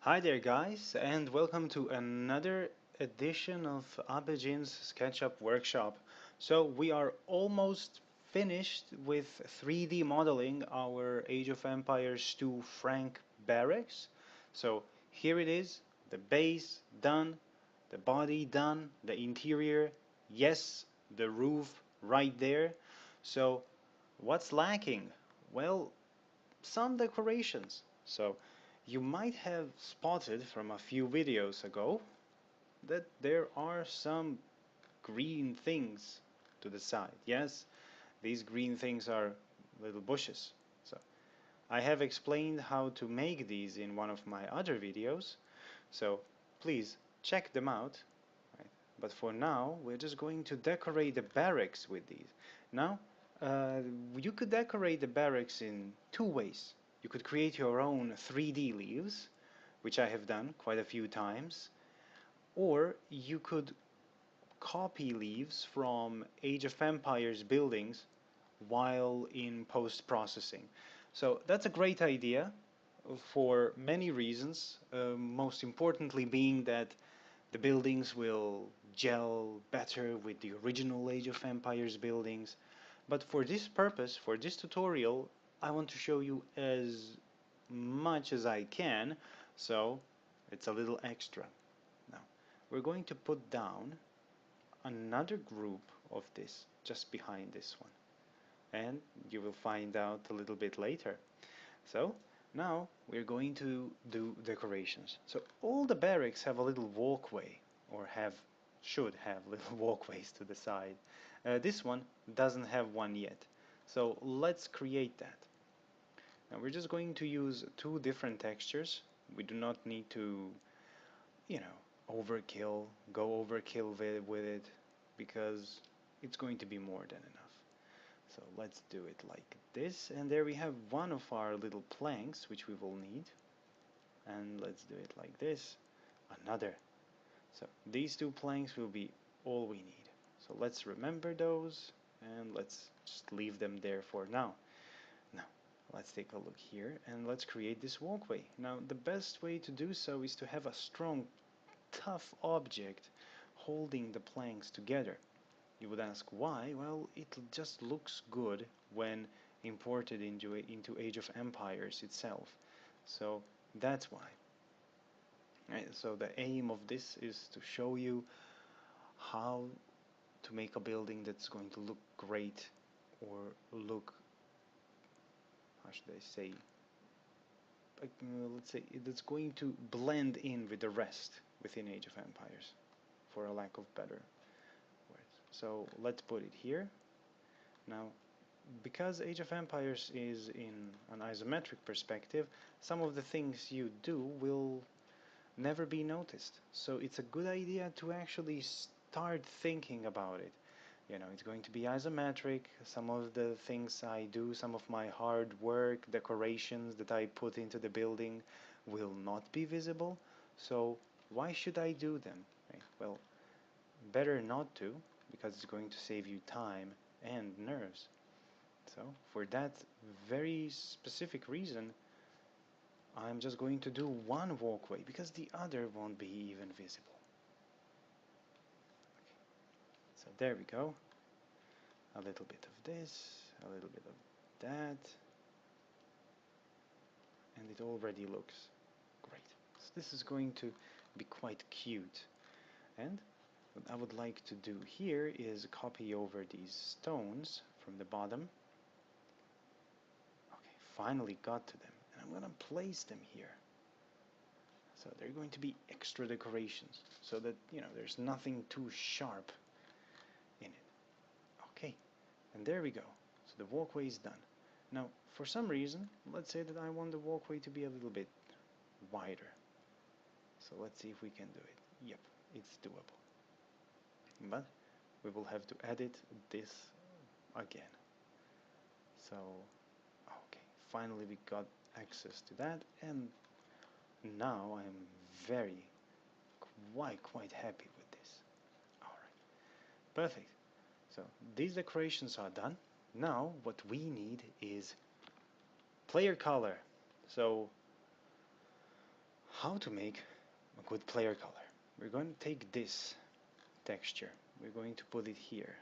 Hi there guys and welcome to another edition of Abe Jin's SketchUp workshop. So we are almost finished with 3D modeling our Age of Empires 2 Frank Barracks. So here it is, the base done, the body done, the interior, yes, the roof right there. So what's lacking? Well, some decorations. So you might have spotted from a few videos ago that there are some green things to the side. Yes, these green things are little bushes. So I have explained how to make these in one of my other videos. So please check them out. Right? But for now, we're just going to decorate the barracks with these. Now, uh, you could decorate the barracks in two ways. You could create your own 3D leaves, which I have done quite a few times, or you could copy leaves from Age of Empires buildings while in post-processing. So that's a great idea for many reasons, most importantly being that the buildings will gel better with the original Age of Empires buildings. But for this purpose, for this tutorial, I want to show you as much as I can, so it's a little extra. Now, we're going to put down another group of this just behind this one, and you will find out a little bit later. So now we're going to do decorations. So all the barracks have a little walkway, or should have little walkways to the side. This one doesn't have one yet. So let's create that. Now we're just going to use two different textures. We do not need to, you know, go overkill with it, because it's going to be more than enough. So let's do it like this, and there we have one of our little planks which we will need, and let's do it like this, another. So these two planks will be all we need. So let's remember those, and let's just leave them there for now. Now let's take a look here and let's create this walkway. Now the best way to do so is to have a strong, tough object holding the planks together. You would ask why? Well, it just looks good when imported into Age of Empires itself. So that's why. Right? So the aim of this is to show you how to make a building that's going to look great, or look, how should I say, like, let's say it's going to blend in with the rest within Age of Empires, for a lack of better words. So let's put it here. Now, because Age of Empires is in an isometric perspective, some of the things you do will never be noticed. So it's a good idea to actually start thinking about it. You know, it's going to be isometric. Some of the things I do, some of my hard work, decorations that I put into the building will not be visible. So why should I do them? Right? Well, better not to, because it's going to save you time and nerves. So for that very specific reason, I'm just going to do one walkway, because the other won't be even visible. Okay. So there we go. A little bit of this, a little bit of that, and it already looks great. So this is going to be quite cute. And what I would like to do here is copy over these stones from the bottom. Okay, finally got to them. And I'm going to place them here. So they're going to be extra decorations, so that, you know, there's nothing too sharp in it. Okay, and there we go. So the walkway is done. Now, for some reason, let's say that I want the walkway to be a little bit wider. So let's see if we can do it. Yep, it's doable. But we will have to edit this again. So, okay, finally we got access to that, and now I'm very, quite happy with this. Alright, perfect. So these decorations are done. Now what we need is player color. So how to make a good player color. We're going to take this texture, we're going to put it here,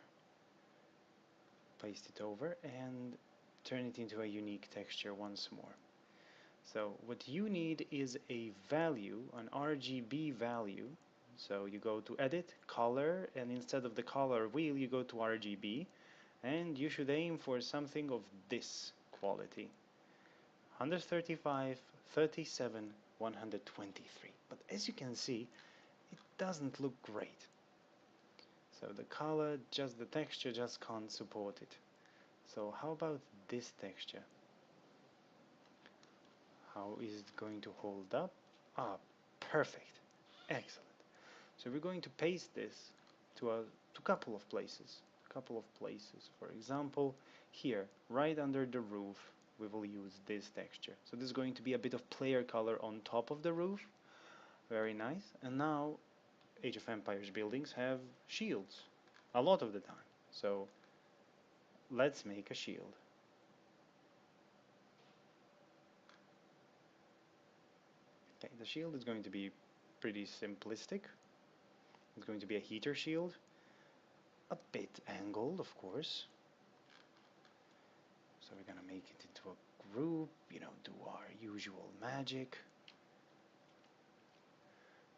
paste it over, and turn it into a unique texture once more. So what you need is a value, an RGB value. So you go to Edit, Color, and instead of the color wheel you go to RGB, and you should aim for something of this quality. 135, 37, 123. But as you can see, it doesn't look great. So the color, just the texture just can't support it. So how about this texture? How is it going to hold up? Ah, perfect. Excellent. So we're going to paste this to a couple of places. For example, here, right under the roof, we will use this texture. So this is going to be a bit of player color on top of the roof. Very nice. And now Age of Empires buildings have shields a lot of the time. So let's make a shield. Okay, the shield is going to be pretty simplistic. It's going to be a heater shield, a bit angled, of course. So we're gonna make it into a group, do our usual magic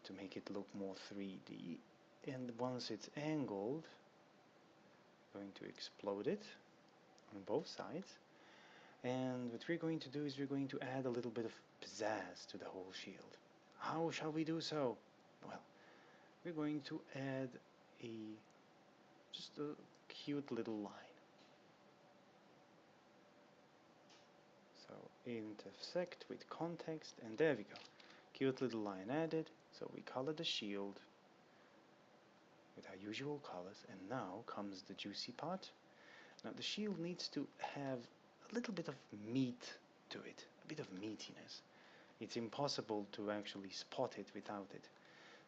to make it look more 3D. And once it's angled, we're going to explode it on both sides. And what we're going to do is we're going to add a little bit of pizzazz to the whole shield. How shall we do so? Well, we're going to add just a cute little line. So intersect with context, and there we go. Cute little line added. So we color the shield with our usual colors, and now comes the juicy part. Now the shield needs to have a little bit of meat to it, a bit of meatiness. It's impossible to actually spot it without it.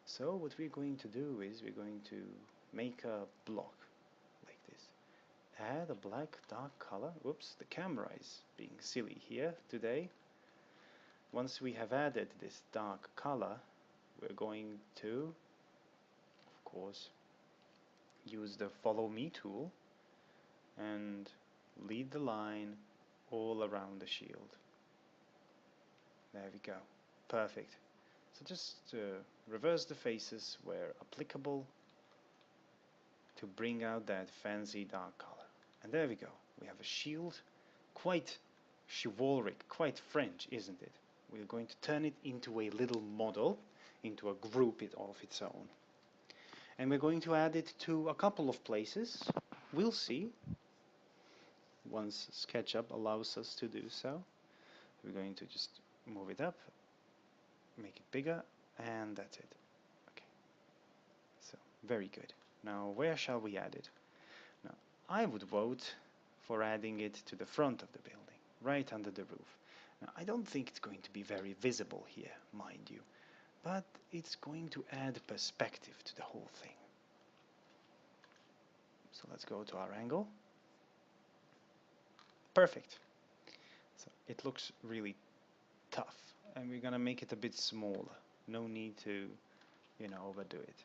So what we're going to do is we're going to make a block like this. Add a black dark color. Whoops, the camera is being silly here today. Once we have added this dark color, we're going to, of course, use the follow me tool and lead the line all around the shield. There we go. Perfect. So just reverse the faces where applicable to bring out that fancy dark color. And there we go. We have a shield, quite chivalric, quite French, isn't it? We're going to turn it into a little model, into a group of its own. And we're going to add it to a couple of places. We'll see once SketchUp allows us to do so. We're going to just move it up, make it bigger, and that's it. Okay. So, very good. Now, where shall we add it? Now, I would vote for adding it to the front of the building, right under the roof. Now, I don't think it's going to be very visible here, mind you, but it's going to add perspective to the whole thing. So let's go to our angle. Perfect. So it looks really tough, and we're gonna make it a bit smaller. No need to, overdo it.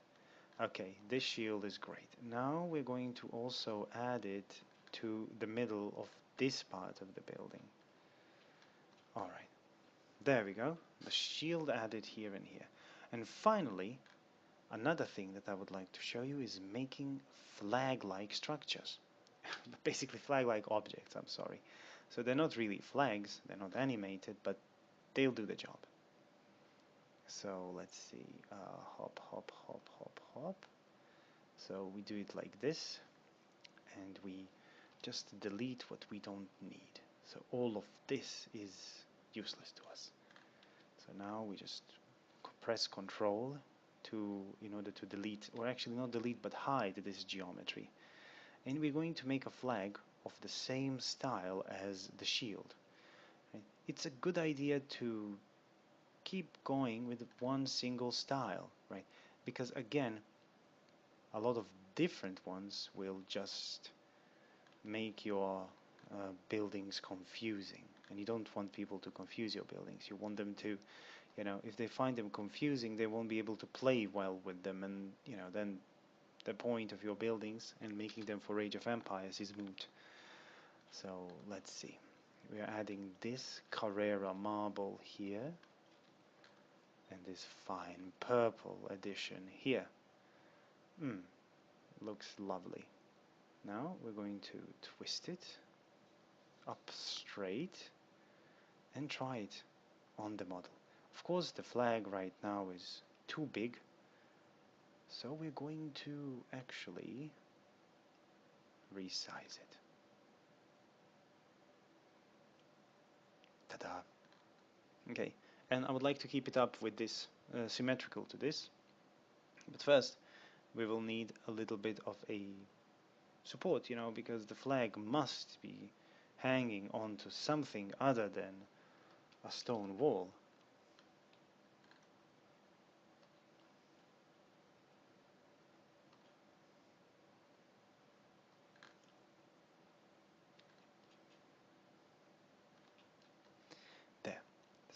Okay, this shield is great. Now we're going to also add it to the middle of this part of the building. Alright, there we go. The shield added here and here. And finally, another thing that I would like to show you is making flag-like structures. Basically flag-like objects, I'm sorry. So they're not really flags, they're not animated, but they'll do the job. So let's see, hop, hop, hop, hop, hop. So we do it like this, and we just delete what we don't need. So all of this is useless to us. So now we just press Control in order to delete, or actually not delete, but hide this geometry. And we're going to make a flag of the same style as the shield. Right? It's a good idea to keep going with one single style, right? Because again, a lot of different ones will just make your buildings confusing, and you don't want people to confuse your buildings. You want them to, You know, if they find them confusing, they won't be able to play well with them, and you know, then the point of your buildings and making them for Age of Empires is moot. So let's see. We are adding this Carrera marble here, and this fine purple addition here. Looks lovely. Now we're going to twist it up straight and try it on the model. Of course, the flag right now is too big, so we're going to actually resize it. Ta-da! Okay, and I would like to keep it up with this symmetrical to this, but first we will need a little bit of a support, you know, because the flag must be hanging onto something other than a stone wall. There.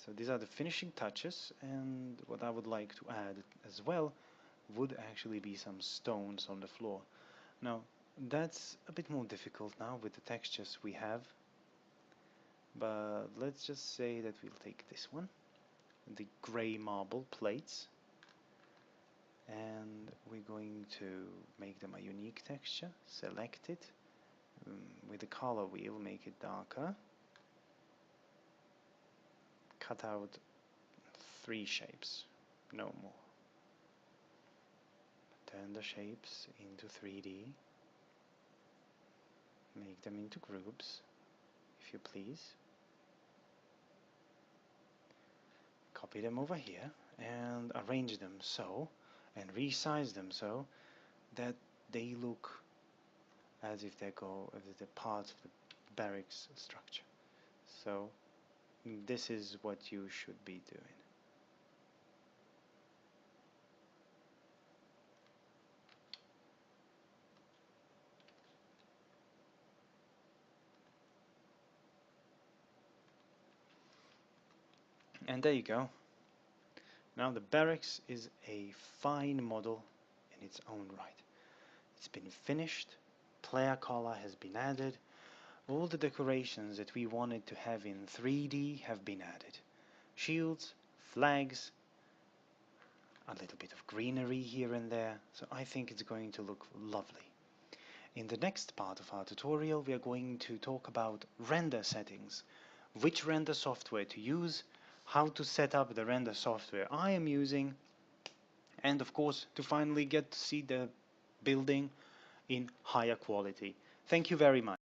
So these are the finishing touches, and what I would like to add as well would actually be some stones on the floor. Now, that's a bit more difficult now with the textures we have, but let's just say that we'll take this one, the gray marble plates, and we're going to make them a unique texture. Select it, with the color wheel make it darker, cut out 3 shapes, no more. Turn the shapes into 3D, make them into groups, if you please. Copy them over here and arrange them so, and resize them so that they look as if they're part of the barracks structure. So this is what you should be doing. And there you go. Now the barracks is a fine model in its own right. It's been finished, player color has been added, all the decorations that we wanted to have in 3D have been added. Shields, flags, a little bit of greenery here and there, so I think it's going to look lovely. In the next part of our tutorial we are going to talk about render settings, which render software to use, how to set up the render software I am using, and of course to finally get to see the building in higher quality. Thank you very much.